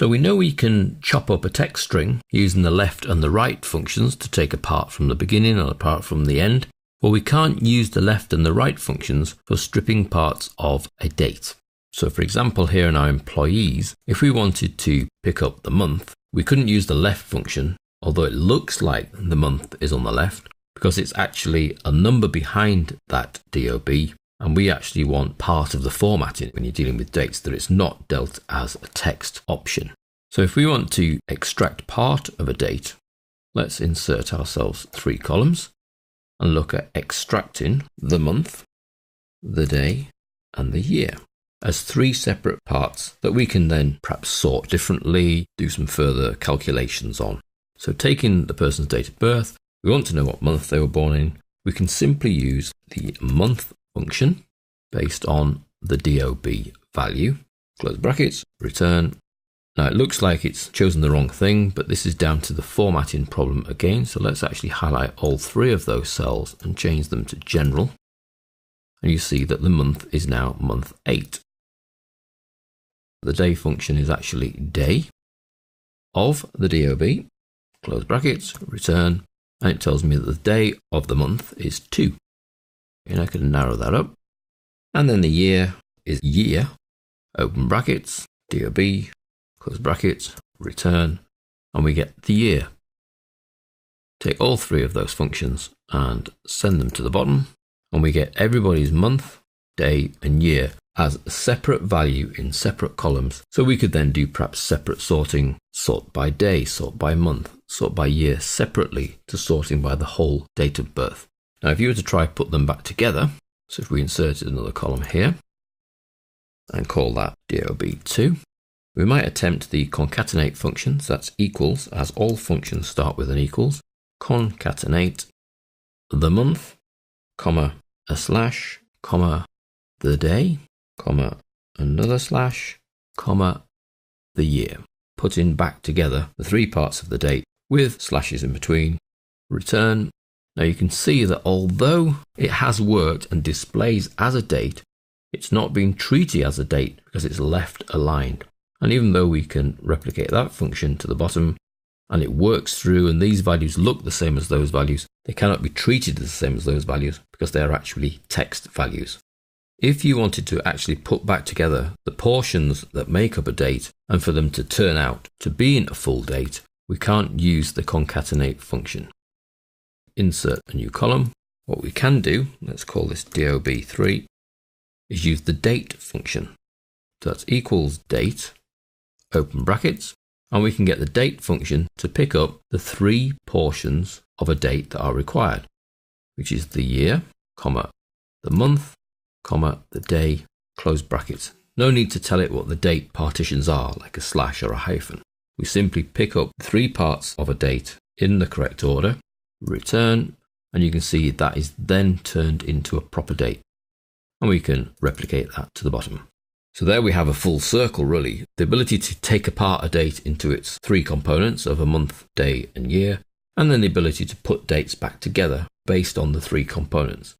So we know we can chop up a text string using the left and the right functions to take a part from the beginning and a part from the end, but we can't use the left and the right functions for stripping parts of a date. So for example, here in our employees, if we wanted to pick up the month, we couldn't use the left function, although it looks like the month is on the left, because it's actually a number behind that DOB, and we actually want part of the formatting when you're dealing with dates that it's not dealt as a text option. So if we want to extract part of a date, let's insert ourselves 3 columns and look at extracting the month, the day, and the year as 3 separate parts that we can then perhaps sort differently, do some further calculations on. So taking the person's date of birth, we want to know what month they were born in. We can simply use the month function based on the DOB value, close brackets, return. Now it looks like it's chosen the wrong thing, but this is down to the formatting problem again. So let's actually highlight all 3 of those cells and change them to general. And you see that the month is now month 8. The day function is actually day of the DOB, close brackets, return, and it tells me that the day of the month is 2. And I can narrow that up. And then the year is year, open brackets, DOB, close brackets, return, and we get the year. Take all 3 of those functions and send them to the bottom, and we get everybody's month, day, and year as a separate value in separate columns. So we could then do perhaps separate sorting, sort by day, sort by month, sort by year separately to sorting by the whole date of birth. Now if you were to try put them back together, so if we inserted another column here and call that DOB2, we might attempt the concatenate function, so that's equals, as all functions start with an equals, concatenate the month, comma, a slash, comma, the day, comma, another slash, comma, the year. Putting back together the 3 parts of the date with slashes in between, return. Now you can see that although it has worked and displays as a date, it's not being treated as a date because it's left aligned. And even though we can replicate that function to the bottom and it works through and these values look the same as those values, they cannot be treated as the same as those values because they are actually text values. If you wanted to actually put back together the portions that make up a date and for them to turn out to be in a full date, we can't use the concatenate function. Insert a new column. What we can do, let's call this DOB3, is use the date function. So that's equals date, open brackets, and we can get the date function to pick up the 3 portions of a date that are required, which is the year, comma, the month, comma, the day, close brackets. No need to tell it what the date partitions are, like a slash or a hyphen. We simply pick up 3 parts of a date in the correct order, return, and you can see that is then turned into a proper date. And we can replicate that to the bottom. So there we have a full circle really, the ability to take apart a date into its 3 components of a month, day, and year, and then the ability to put dates back together based on the 3 components.